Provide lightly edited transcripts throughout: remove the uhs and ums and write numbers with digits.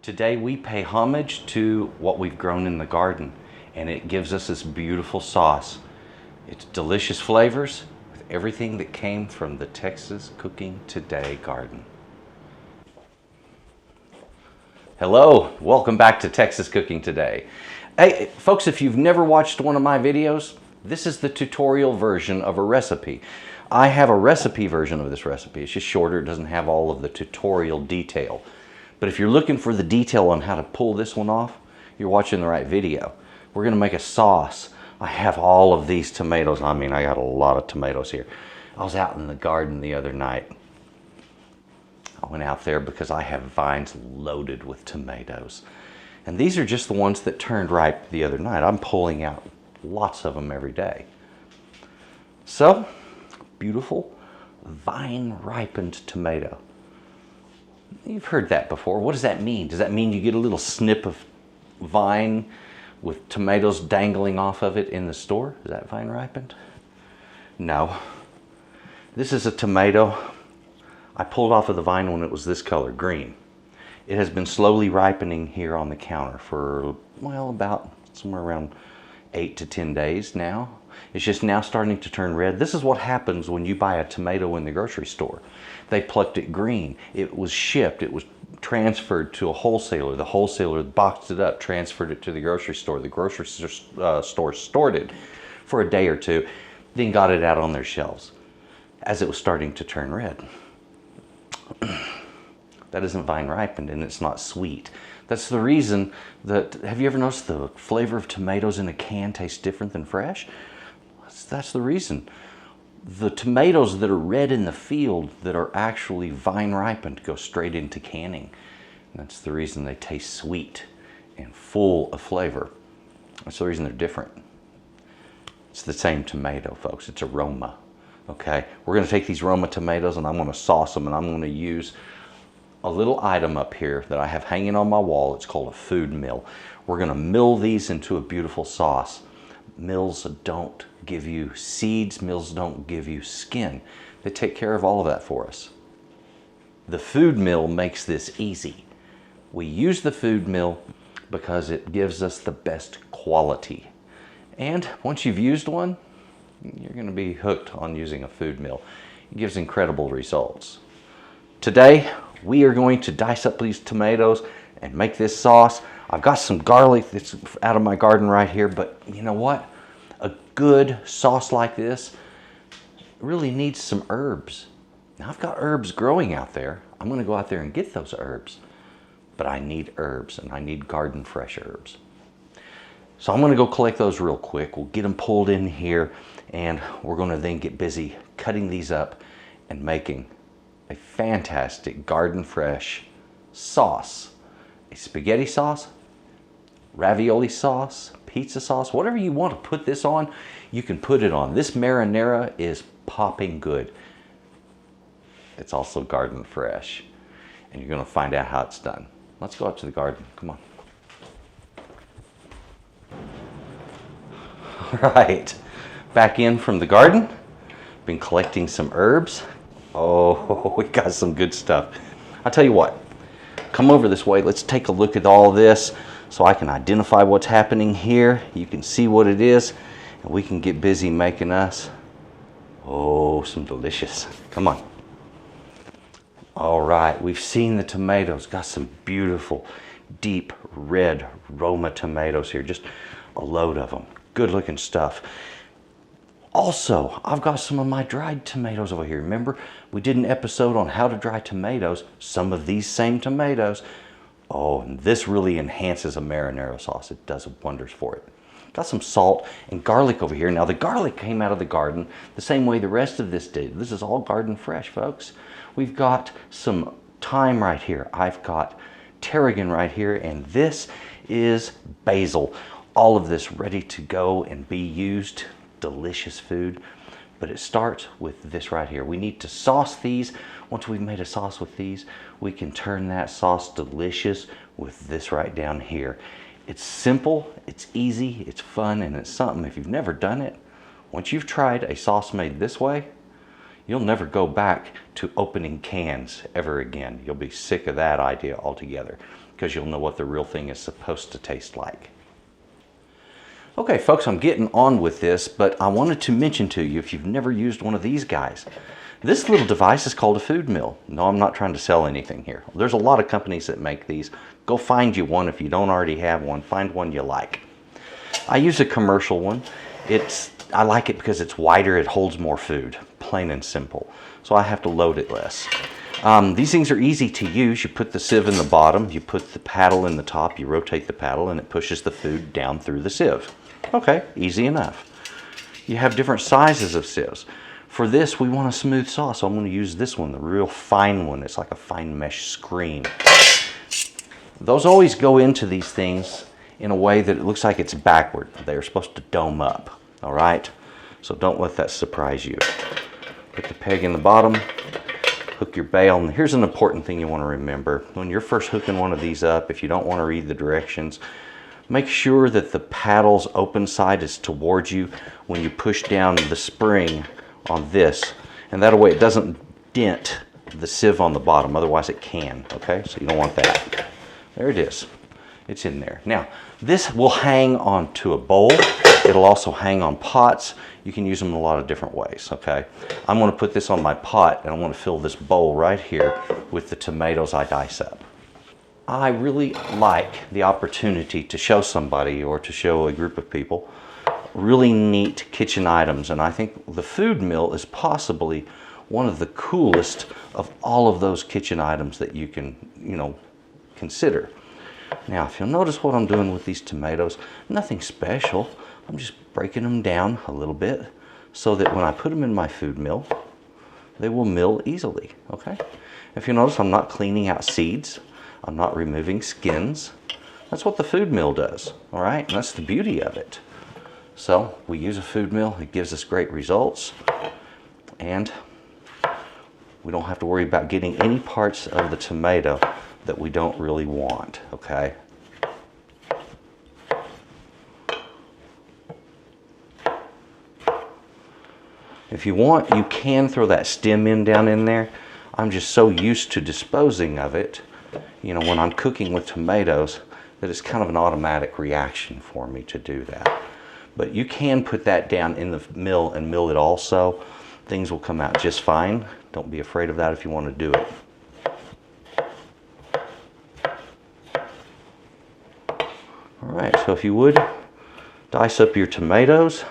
Today we pay homage to what we've grown in the garden, and it gives us this beautiful sauce. It's delicious flavors with everything that came from the Texas Cooking Today garden. Hello, welcome back to Texas Cooking Today. Hey folks, if you've never watched one of my videos, this is the tutorial version of a recipe. I have a recipe version of this recipe. It's just shorter, it doesn't have all of the tutorial detail. But if you're looking for the detail on how to pull this one off, you're watching the right video. We're gonna make a sauce. I have all of these tomatoes. I mean, I got a lot of tomatoes here. I was out in the garden the other night. I went out there because I have vines loaded with tomatoes. And these are just the ones that turned ripe the other night. I'm pulling out lots of them every day. So, beautiful vine ripened tomato. You've heard that before. What does that mean? Does that mean you get a little snip of vine with tomatoes dangling off of it in the store? Is that vine ripened? No. This is a tomato I pulled off of the vine when it was this color, green. It has been slowly ripening here on the counter for, well, about somewhere around 8 to 10 days now. It's just now starting to turn red. This is what happens when you buy a tomato in the grocery store. They plucked it green. It was shipped. It was transferred to a wholesaler. The wholesaler boxed it up, transferred it to the grocery store. The grocery store stored it for a day or two, then got it out on their shelves as it was starting to turn red. That isn't vine ripened, and it's not sweet. That's the reason that, have you ever noticed the flavor of tomatoes in a can tastes different than fresh? That's the reason. The tomatoes that are red in the field that are actually vine ripened go straight into canning. That's the reason they taste sweet and full of flavor. That's the reason they're different. It's the same tomato, folks. It's aroma. Okay, we're going to take these Roma tomatoes and I'm going to sauce them, and I'm going to use a little item up here that I have hanging on my wall. It's called a food mill. We're going to mill these into a beautiful sauce. Mills don't give you seeds. Mills don't give you skin. They take care of all of that for us. The food mill makes this easy. We use the food mill because it gives us the best quality. And once you've used one, you're going to be hooked on using a food mill. It gives incredible results. Today, we are going to dice up these tomatoes and make this sauce. I've got some garlic that's out of my garden right here, but you know what? A good sauce like this really needs some herbs. Now, I've got herbs growing out there. I'm going to go out there and get those herbs, but I need herbs, and I need garden fresh herbs. So I'm going to go collect those real quick. We'll get them pulled in here, and we're going to then get busy cutting these up and making a fantastic garden fresh sauce. A spaghetti sauce, ravioli sauce, pizza sauce, whatever you want to put this on, you can put it on. This marinara is popping good. It's also garden fresh, and you're going to find out how it's done. Let's go out to the garden. Come on. All right, back in from the garden. Been collecting some herbs. Oh, we got some good stuff. I'll tell you what, come over this way. Let's take a look at all this so I can identify what's happening here. You can see what it is, and we can get busy making us, oh, some delicious. Come on. All right, we've seen the tomatoes. Got some beautiful, deep red Roma tomatoes here. Just a load of them. Good looking stuff. Also, I've got some of my dried tomatoes over here. Remember, we did an episode on how to dry tomatoes. Some of these same tomatoes. Oh, and this really enhances a marinara sauce. It does wonders for it. Got some salt and garlic over here. Now, the garlic came out of the garden the same way the rest of this did. This is all garden fresh, folks. We've got some thyme right here. I've got tarragon right here, and this is basil. All of this ready to go and be used. Delicious food, but it starts with this right here. We need to sauce these. Once we've made a sauce with these, we can turn that sauce delicious with this right down here. It's simple, it's easy, it's fun, and it's something, if you've never done it, once you've tried a sauce made this way, you'll never go back to opening cans ever again. You'll be sick of that idea altogether because you'll know what the real thing is supposed to taste like. Okay, folks, I'm getting on with this, but I wanted to mention to you, if you've never used one of these guys, this little device is called a food mill. No, I'm not trying to sell anything here. There's a lot of companies that make these. Go find you one. If you don't already have one, find one you like. I use a commercial one. I like it because it's wider, it holds more food, plain and simple. So I have to load it less. These things are easy to use. You put the sieve in the bottom, you put the paddle in the top, you rotate the paddle, and it pushes the food down through the sieve. Okay, easy enough. You have different sizes of sieves. For this, we want a smooth sauce, so I'm going to use this one, the real fine one. It's like a fine mesh screen. Those always go into these things in a way that it looks like it's backward. They're supposed to dome up, all right? So don't let that surprise you. Put the peg in the bottom, hook your bail, and here's an important thing you want to remember. When you're first hooking one of these up, if you don't want to read the directions, make sure that the paddle's open side is towards you when you push down the spring on this, and that way it doesn't dent the sieve on the bottom, otherwise it can, okay? So you don't want that. There it is. It's in there. Now, this will hang onto a bowl. It'll also hang on pots. You can use them in a lot of different ways, okay? I'm going to put this on my pot, and I want to fill this bowl right here with the tomatoes I dice up. I really like the opportunity to show somebody or to show a group of people really neat kitchen items, and I think the food mill is possibly one of the coolest of all of those kitchen items that you can, consider. Now, if you'll notice what I'm doing with these tomatoes, nothing special. I'm just breaking them down a little bit so that when I put them in my food mill, they will mill easily, okay? If you notice, I'm not cleaning out seeds. I'm not removing skins. That's what the food mill does, all right? And that's the beauty of it. So we use a food mill. It gives us great results. And we don't have to worry about getting any parts of the tomato that we don't really want, okay? If you want, you can throw that stem end down in there. I'm just so used to disposing of it, when I'm cooking with tomatoes, that it's kind of an automatic reaction for me to do that. But you can put that down in the mill and mill it also. Things will come out just fine. Don't be afraid of that if you want to do it. All right, so if you would, dice up your tomatoes.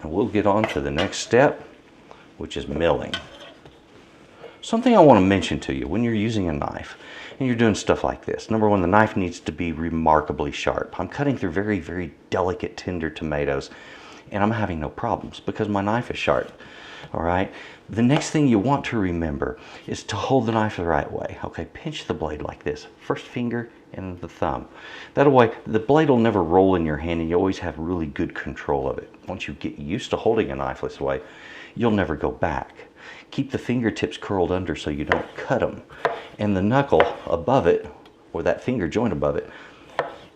And we'll get on to the next step, which is milling. Something I want to mention to you when you're using a knife and you're doing stuff like this. Number one, the knife needs to be remarkably sharp. I'm cutting through very, very delicate, tender tomatoes, and I'm having no problems because my knife is sharp. All right. The next thing you want to remember is to hold the knife the right way. Okay, pinch the blade like this. First finger and the thumb. That way, the blade will never roll in your hand, and you always have really good control of it. Once you get used to holding a knife this way, you'll never go back. Keep the fingertips curled under so you don't cut them. And the knuckle above it, or that finger joint above it,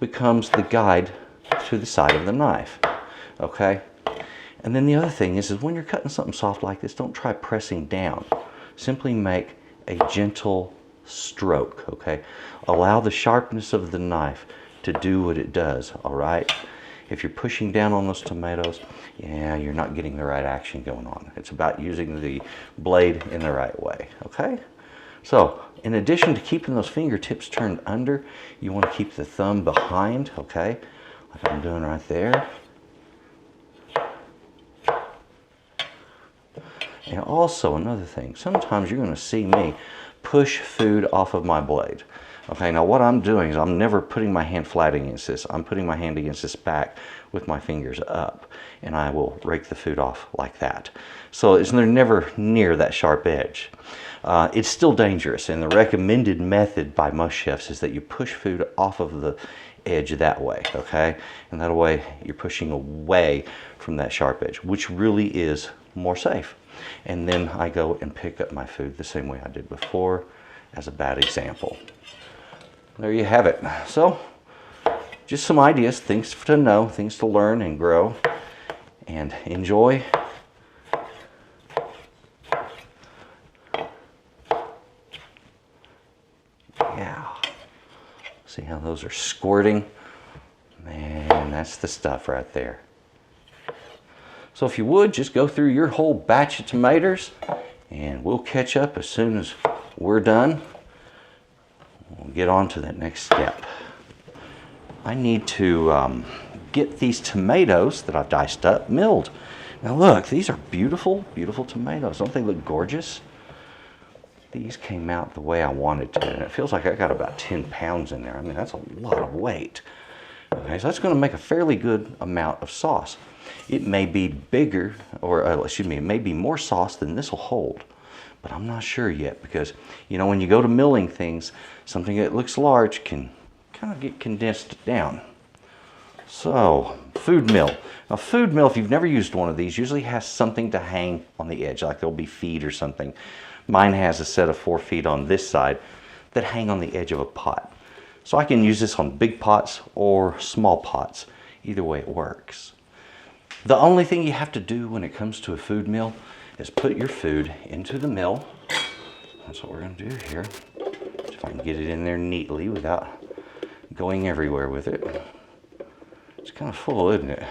becomes the guide to the side of the knife. Okay? And then the other thing is when you're cutting something soft like this, don't try pressing down. Simply make a gentle stroke, okay? Allow the sharpness of the knife to do what it does, all right? If you're pushing down on those tomatoes, yeah, you're not getting the right action going on. It's about using the blade in the right way, okay? So, in addition to keeping those fingertips turned under, you want to keep the thumb behind, okay? Like I'm doing right there. And also another thing, sometimes you're going to see me push food off of my blade. Okay, now what I'm doing is I'm never putting my hand flat against this. I'm putting my hand against this back with my fingers up, and I will rake the food off like that. So it's never near that sharp edge. It's still dangerous, and the recommended method by most chefs is that you push food off of the edge that way, okay? And that way you're pushing away from that sharp edge, which really is more safe. And then I go and pick up my food the same way I did before as a bad example. There you have it. So, just some ideas, things to know, things to learn and grow, and enjoy Yeah. See how those are squirting? Man, that's the stuff right there. So if you would, just go through your whole batch of tomatoes and we'll catch up as soon as we're done. We'll get on to that next step. I need to get these tomatoes that I've diced up milled. Now look, these are beautiful, beautiful tomatoes. Don't they look gorgeous? These came out the way I wanted to, and it feels like I got about 10 pounds in there. I mean, that's a lot of weight. Okay, so that's going to make a fairly good amount of sauce. It may be bigger, or excuse me, it may be more sauce than this will hold, but I'm not sure yet because, you know, when you go to milling things, something that looks large can kind of get condensed down. So, food mill. Now, food mill, if you've never used one of these, usually has something to hang on the edge, like there'll be feet or something. Mine has a set of 4 feet on this side that hang on the edge of a pot. So I can use this on big pots or small pots. Either way it works. The only thing you have to do when it comes to a food mill is put your food into the mill. That's what we're going to do here. If I can get it in there neatly without going everywhere with it. It's kind of full, isn't it?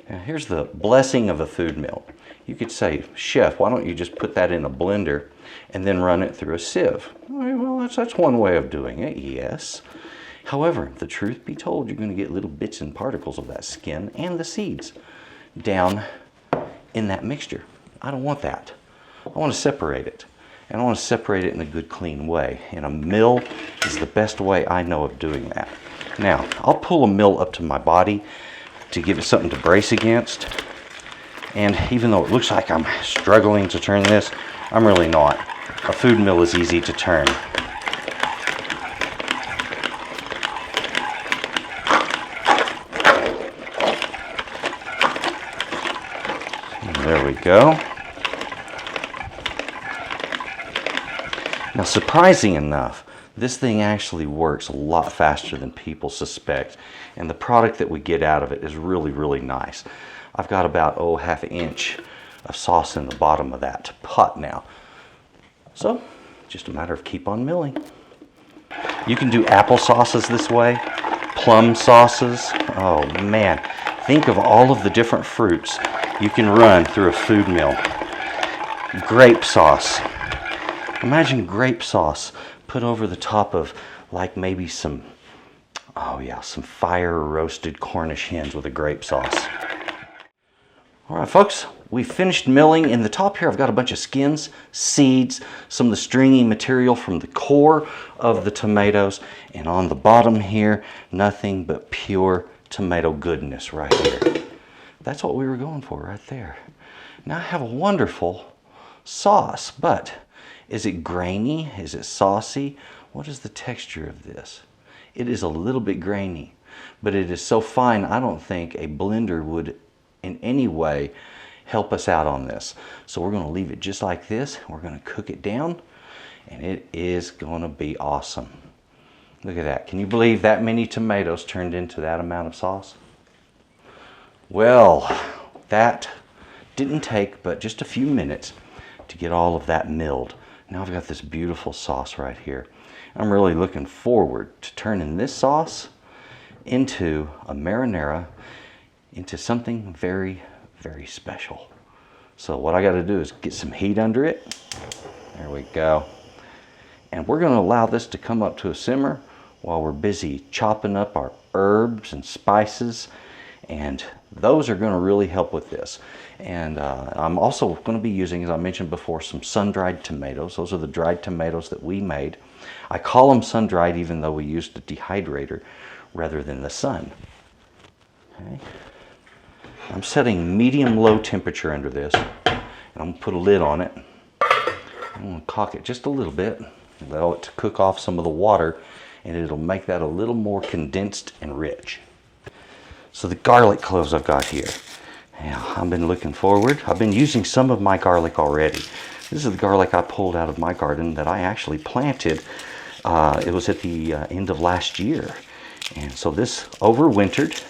Now here's the blessing of a food mill. You could say, Chef, why don't you just put that in a blender and then run it through a sieve? Well, that's one way of doing it, yes. However, the truth be told, you're going to get little bits and particles of that skin and the seeds down in that mixture. I don't want that. I want to separate it. And I want to separate it in a good, clean way. And a mill is the best way I know of doing that. Now, I'll pull a mill up to my body to give it something to brace against. And even though it looks like I'm struggling to turn this, I'm really not. A food mill is easy to turn. There we go. Now, surprising enough, this thing actually works a lot faster than people suspect, and the product that we get out of it is really, really nice. I've got about, half an inch of sauce in the bottom of that pot now. So, just a matter of keep on milling. You can do apple sauces this way, plum sauces. Oh man, think of all of the different fruits you can run through a food mill. Grape sauce. Imagine grape sauce put over the top of like maybe some fire roasted Cornish hens with a grape sauce. All right, folks, we finished milling. In the top here, I've got a bunch of skins, seeds, some of the stringy material from the core of the tomatoes, and on the bottom here, nothing but pure tomato goodness right here. That's what we were going for right there. Now I have a wonderful sauce, but is it grainy? Is it saucy? What is the texture of this? It is a little bit grainy, but it is so fine I don't think a blender would in any way help us out on this. So we're going to leave it just like this. We're going to cook it down, and it is going to be awesome. Look at that. Can you believe that many tomatoes turned into that amount of sauce? Well, that didn't take but just a few minutes to get all of that milled. Now I've got this beautiful sauce right here. I'm really looking forward to turning this sauce into a marinara, into something very, very special. So what I got to do is get some heat under it. There we go. And we're going to allow this to come up to a simmer while we're busy chopping up our herbs and spices, and those are going to really help with this. And I'm also going to be using, as I mentioned before, some sun-dried tomatoes. Those are the dried tomatoes that we made. I call them sun-dried even though we used a dehydrator rather than the sun. Okay. I'm setting medium-low temperature under this, and I'm going to put a lid on it. I'm going to cock it just a little bit, allow it to cook off some of the water, and it'll make that a little more condensed and rich. So the garlic cloves I've got here. Now, I've been looking forward. I've been using some of my garlic already. This is the garlic I pulled out of my garden that I actually planted. It was at the end of last year. And so this overwintered,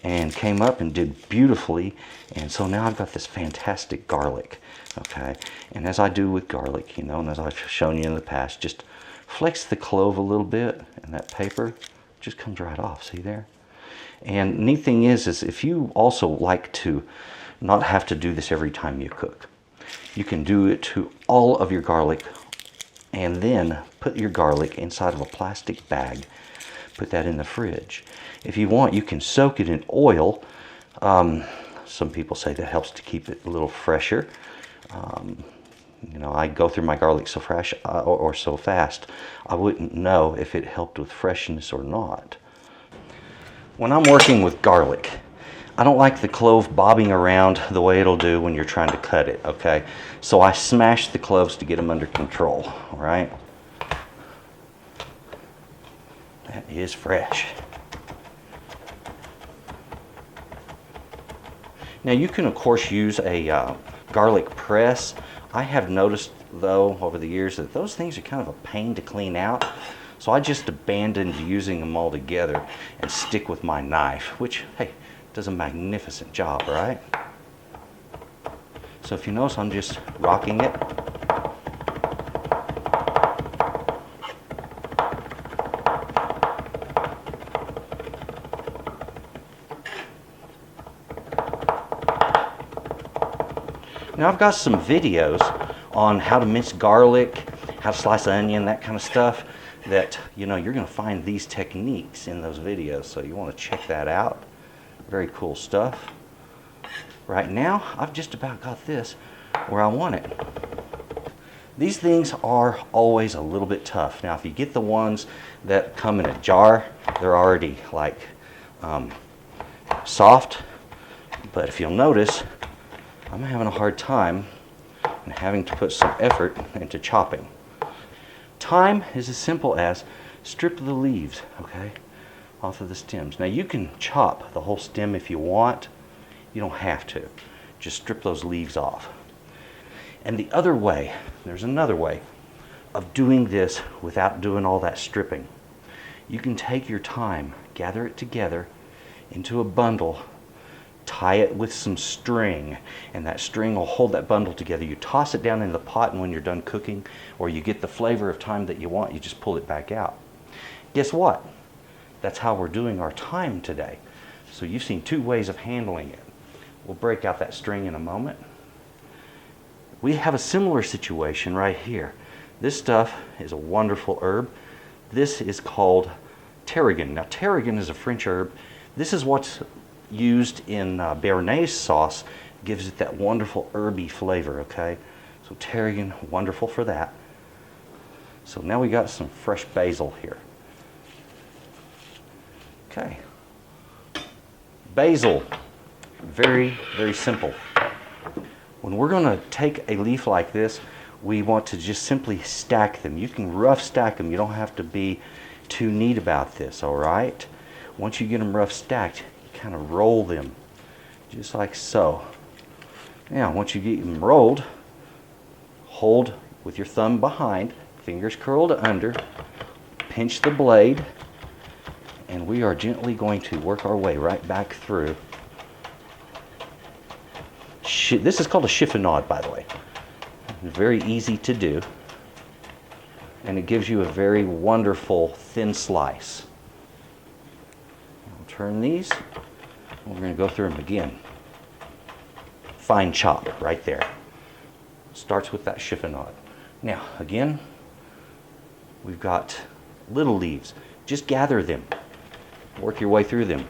and came up and did beautifully. And so now I've got this fantastic garlic, okay? And as I do with garlic, you know, and as I've shown you in the past, just flex the clove a little bit and that paper just comes right off, see there? And neat thing is if you also like to not have to do this every time you cook, you can do it to all of your garlic and then put your garlic inside of a plastic bag. Put that in the fridge. If you want, you can soak it in oil. Some people say that helps to keep it a little fresher. You know, I go through my garlic so fresh or so fast, I wouldn't know if it helped with freshness or not. When I'm working with garlic, I don't like the clove bobbing around the way it'll do when you're trying to cut it, okay? So I smash the cloves to get them under control, all right? That is fresh. Now you can of course use a garlic press. I have noticed though over the years that those things are kind of a pain to clean out. So I just abandoned using them altogether and stick with my knife, which, hey, does a magnificent job, right? So if you notice, I'm just rocking it. Now I've got some videos on how to mince garlic, how to slice onion, that kind of stuff, that, you know, you're going to find these techniques in those videos, so you want to check that out. Very cool stuff. Right now, I've just about got this where I want it. These things are always a little bit tough. Now, if you get the ones that come in a jar, they're already like soft, but if you'll notice, I'm having a hard time and having to put some effort into chopping. Time is as simple as strip the leaves, okay, off of the stems. Now you can chop the whole stem if you want. You don't have to. Just strip those leaves off. And the other way, there's another way of doing this without doing all that stripping. You can take your thyme, gather it together into a bundle, tie it with some string, and that string will hold that bundle together. You toss it down in the pot, and when you're done cooking, or you get the flavor of thyme that you want, you just pull it back out. Guess what? That's how we're doing our thyme today. So you've seen two ways of handling it. We'll break out that string in a moment. We have a similar situation right here. This stuff is a wonderful herb. This is called tarragon. Now tarragon is a French herb. This is what's used in béarnaise sauce. Gives it that wonderful herby flavor, okay? So tarragon, wonderful for that. So now we got some fresh basil here. Okay. Basil, very, very simple. When we're going to take a leaf like this, we want to just simply stack them. You can rough stack them. You don't have to be too neat about this, all right? Once you get them rough stacked, kind of roll them just like so. Now once you get them rolled, hold with your thumb behind, fingers curled under, pinch the blade, and we are gently going to work our way right back through. This is called a chiffonade, by the way. Very easy to do, and it gives you a very wonderful thin slice. I'll turn these. We're going to go through them again. Fine chop right there. Starts with that chiffonade. Now, again, we've got little leaves. Just gather them. Work your way through them.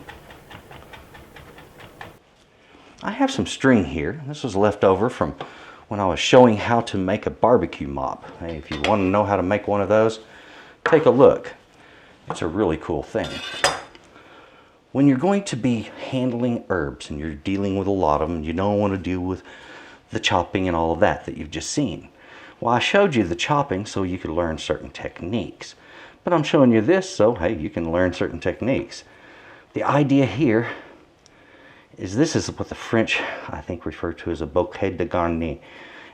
I have some string here. This was left over from when I was showing how to make a barbecue mop. Hey, if you want to know how to make one of those, take a look. It's a really cool thing. When you're going to be handling herbs and you're dealing with a lot of them, you don't want to deal with the chopping and all of that you've just seen. Well, I showed you the chopping so you could learn certain techniques. But I'm showing you this so, hey, you can learn certain techniques. The idea here is this is what the French, I think, refer to as a bouquet de garni.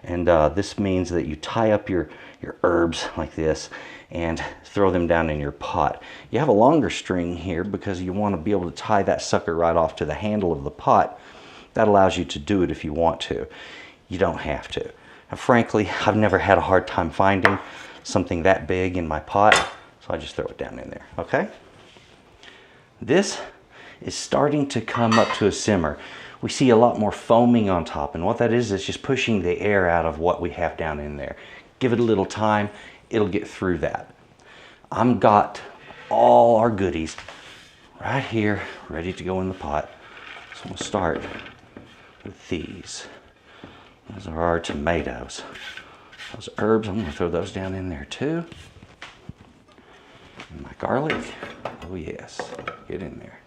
And this means that you tie up your herbs like this and throw them down in your pot. You have a longer string here because you want to be able to tie that sucker right off to the handle of the pot. That allows you to do it if you want to. You don't have to. And frankly, I've never had a hard time finding something that big in my pot, so I just throw it down in there, okay? This is starting to come up to a simmer. We see a lot more foaming on top, and what that is just pushing the air out of what we have down in there. Give it a little time, it'll get through that. I've got all our goodies right here, ready to go in the pot. So I'm gonna start with these. Those are our tomatoes. Those herbs, I'm gonna throw those down in there too. And my garlic, oh yes, get in there.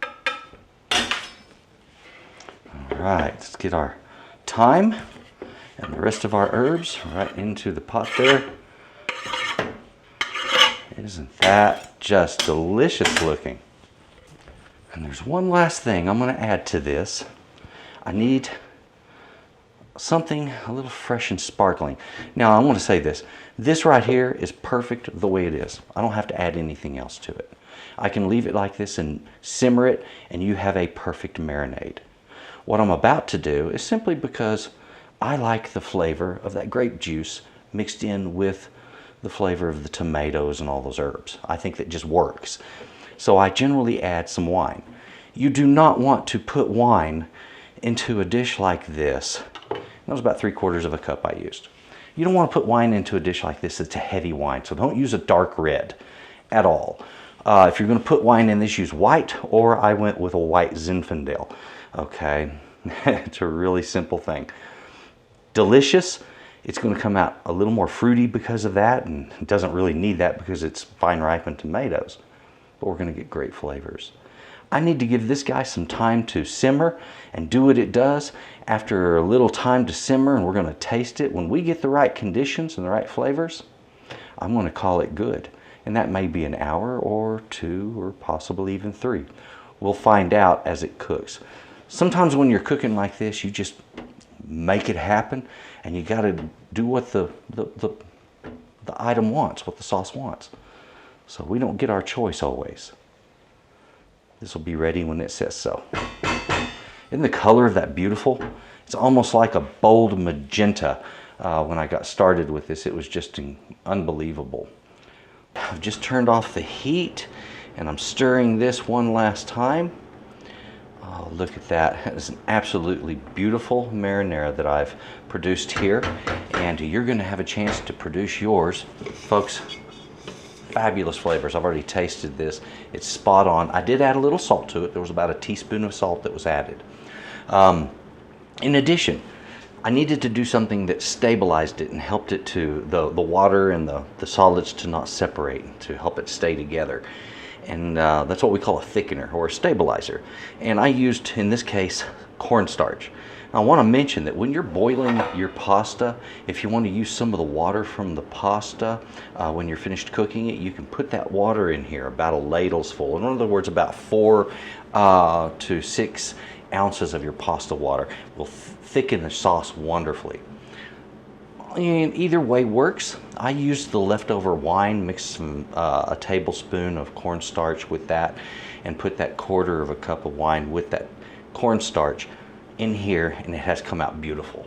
All right, let's get our thyme and the rest of our herbs right into the pot there. Isn't that just delicious looking? And there's one last thing I'm going to add to this. I need something a little fresh and sparkling. Now I want to say this. This right here is perfect the way it is. I don't have to add anything else to it. I can leave it like this and simmer it, and you have a perfect marinade. What I'm about to do is simply because I like the flavor of that grape juice mixed in with the flavor of the tomatoes and all those herbs. I think that just works. So I generally add some wine. You do not want to put wine into a dish like this. That was about 3/4 of a cup I used. You don't want to put wine into a dish like this. It's a heavy wine, so don't use a dark red at all. If you're going to put wine in this, use white, or I went with a white Zinfandel. Okay, it's a really simple thing. Delicious. It's going to come out a little more fruity because of that, and it doesn't really need that because it's fine ripened tomatoes. But we're going to get great flavors. I need to give this guy some time to simmer and do what it does. After a little time to simmer, and we're going to taste it. When we get the right conditions and the right flavors, I'm going to call it good. And that may be an hour or 2 or possibly even 3. We'll find out as it cooks. Sometimes when you're cooking like this, you just make it happen, and you got to do what the item wants, what the sauce wants. So we don't get our choice always. This will be ready when it says so. Isn't the color of that beautiful? It's almost like a bold magenta. When I got started with this, it was just unbelievable. I've just turned off the heat, and I'm stirring this one last time. Oh, look at that. That is an absolutely beautiful marinara that I've produced here, and you're going to have a chance to produce yours. Folks, fabulous flavors. I've already tasted this. It's spot on. I did add a little salt to it. There was about a teaspoon of salt that was added. In addition, I needed to do something that stabilized it and helped it to, the water and the solids to not separate, to help it stay together. And that's what we call a thickener or a stabilizer. And I used, in this case, cornstarch. Now, I want to mention that when you're boiling your pasta, if you want to use some of the water from the pasta when you're finished cooking it, you can put that water in here, about a ladle's full. In other words, about 4 to 6 ounces of your pasta water will thicken the sauce wonderfully. And either way works. I used the leftover wine, mixed a tablespoon of cornstarch with that, and put that 1/4 of a cup of wine with that cornstarch in here, and it has come out beautiful.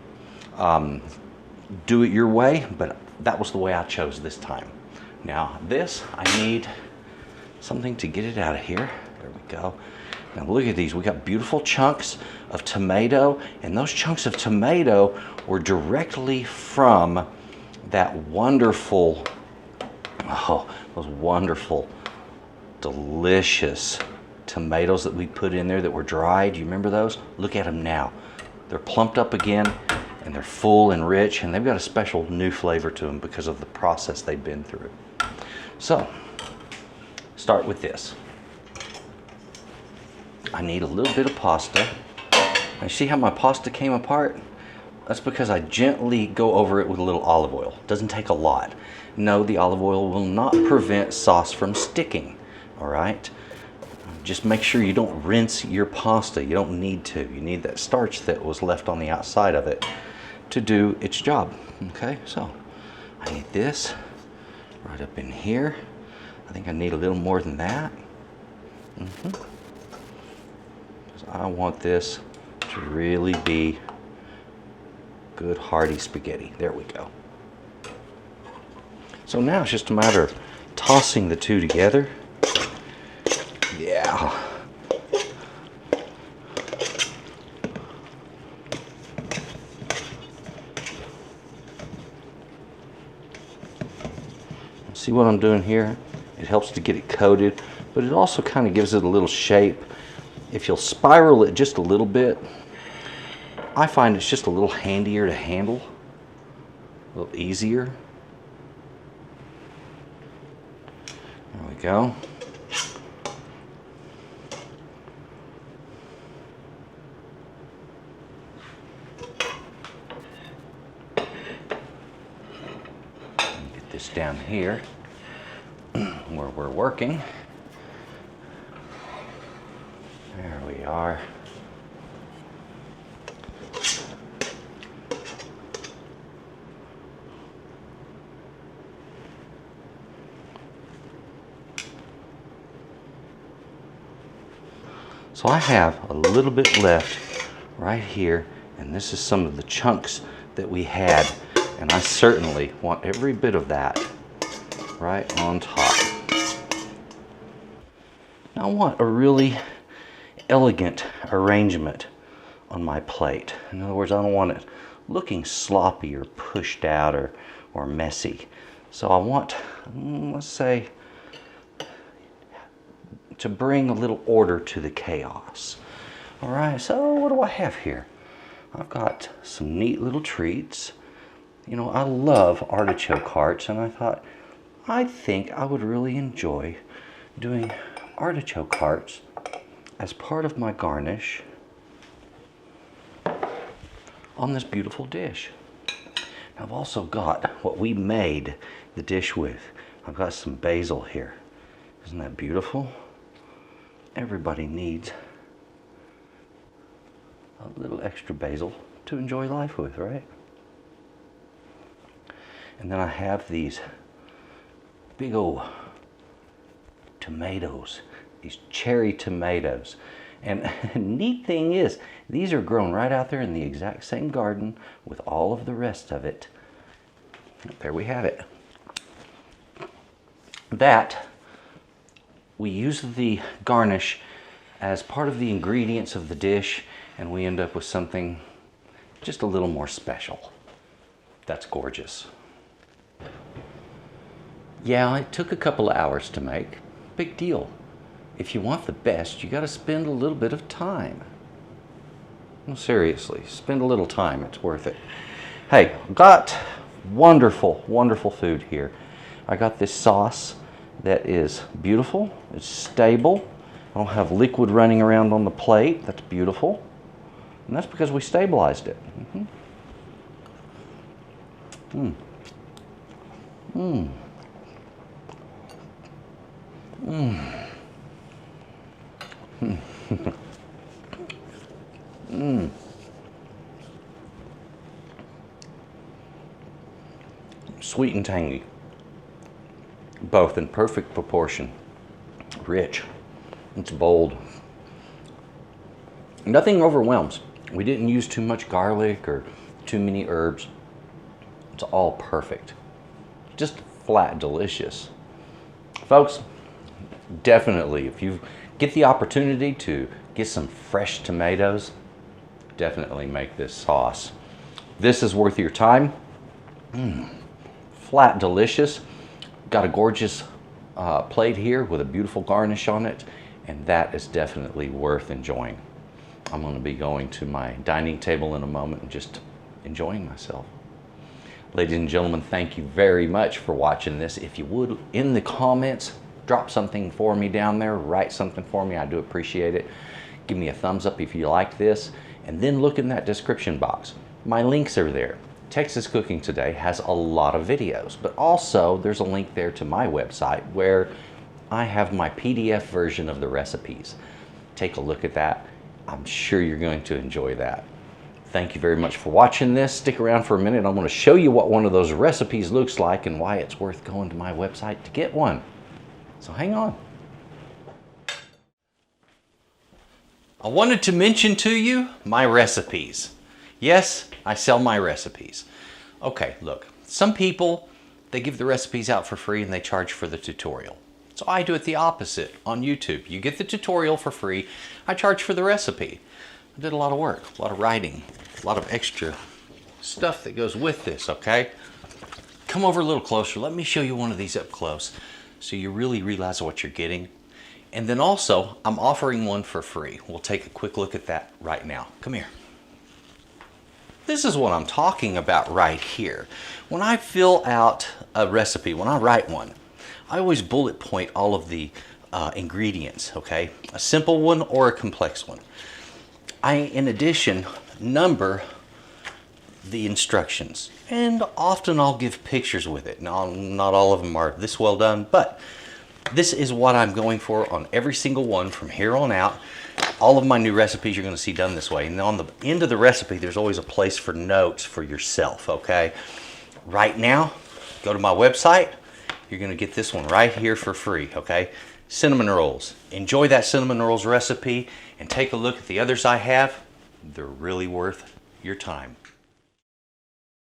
Do it your way, but that was the way I chose this time. Now this, I need something to get it out of here. There we go. Now look at these. We got beautiful chunks of tomato, and those chunks of tomato were directly from that wonderful, those wonderful, delicious tomatoes that we put in there that were dried. You remember those? Look at them now. They're plumped up again, and they're full and rich, and they've got a special new flavor to them because of the process they've been through. So, start with this. I need a little bit of pasta. Now, see how my pasta came apart? That's because I gently go over it with a little olive oil. It doesn't take a lot. No, the olive oil will not prevent sauce from sticking, all right? Just make sure you don't rinse your pasta. You don't need to. You need that starch that was left on the outside of it to do its job. Okay, so I need this right up in here. I think I need a little more than that. I want this to really be good hearty spaghetti. There we go. So now it's just a matter of tossing the two together. Yeah. See what I'm doing here? It helps to get it coated, but it also kind of gives it a little shape. If you'll spiral it just a little bit, I find it's just a little handier to handle, a little easier. There we go. Get this down here where we're working. There we are. So I have a little bit left right here, and this is some of the chunks that we had, and I certainly want every bit of that right on top. Now I want a really elegant arrangement on my plate. In other words, I don't want it looking sloppy or pushed out or messy. So I want, let's say, to bring a little order to the chaos. All right, so what do I have here? I've got some neat little treats. You know, I love artichoke hearts, and I thought, I think I would really enjoy doing artichoke hearts as part of my garnish on this beautiful dish. I've also got what we made the dish with. I've got some basil here. Isn't that beautiful? Everybody needs a little extra basil to enjoy life with, right? And then I have these big old tomatoes, these cherry tomatoes. And the neat thing is, these are grown right out there in the exact same garden with all of the rest of it. There we have it. That, we use the garnish as part of the ingredients of the dish, and we end up with something just a little more special. That's gorgeous. Yeah, it took a couple of hours to make. Big deal. If you want the best, you got to spend a little bit of time. No, seriously, spend a little time. It's worth it. Hey, got wonderful, wonderful food here. I got this sauce that is beautiful. It's stable. I don't have liquid running around on the plate. That's beautiful. And that's because we stabilized it. Sweet and tangy, both in perfect proportion. Rich, it's bold. Nothing overwhelms. We didn't use too much garlic or too many herbs. It's all perfect. Just flat delicious. Folks, definitely, if you get the opportunity to get some fresh tomatoes, definitely make this sauce. This is worth your time. Flat delicious. Got a gorgeous plate here with a beautiful garnish on it, and that is definitely worth enjoying. I'm going to be going to my dining table in a moment and just enjoying myself. Ladies and gentlemen, thank you very much for watching this. If you would, in the comments, drop something for me down there, write something for me. I do appreciate it. Give me a thumbs up if you liked this, and then look in that description box. My links are there. Texas Cooking Today has a lot of videos, but also there's a link there to my website where I have my PDF version of the recipes. Take a look at that. I'm sure you're going to enjoy that. Thank you very much for watching this. Stick around for a minute. I'm going to show you what one of those recipes looks like and why it's worth going to my website to get one. So hang on. I wanted to mention to you my recipes. Yes, I sell my recipes. Okay, look, some people, they give the recipes out for free and they charge for the tutorial. So I do it the opposite on YouTube. You get the tutorial for free, I charge for the recipe. I did a lot of work, a lot of writing, a lot of extra stuff that goes with this, okay? Come over a little closer. Let me show you one of these up close so you really realize what you're getting. And then also, I'm offering one for free. We'll take a quick look at that right now. Come here. This is what I'm talking about right here. When I fill out a recipe, when I write one, I always bullet point all of the ingredients, okay? A simple one or a complex one. I, in addition, number the instructions, and often I'll give pictures with it. Now, not all of them are this well done, but this is what I'm going for on every single one from here on out. All of my new recipes you're going to see done this way. And on the end of the recipe, there's always a place for notes for yourself, okay? Right now, go to my website. You're going to get this one right here for free, okay? Cinnamon rolls. Enjoy that cinnamon rolls recipe and take a look at the others I have. They're really worth your time.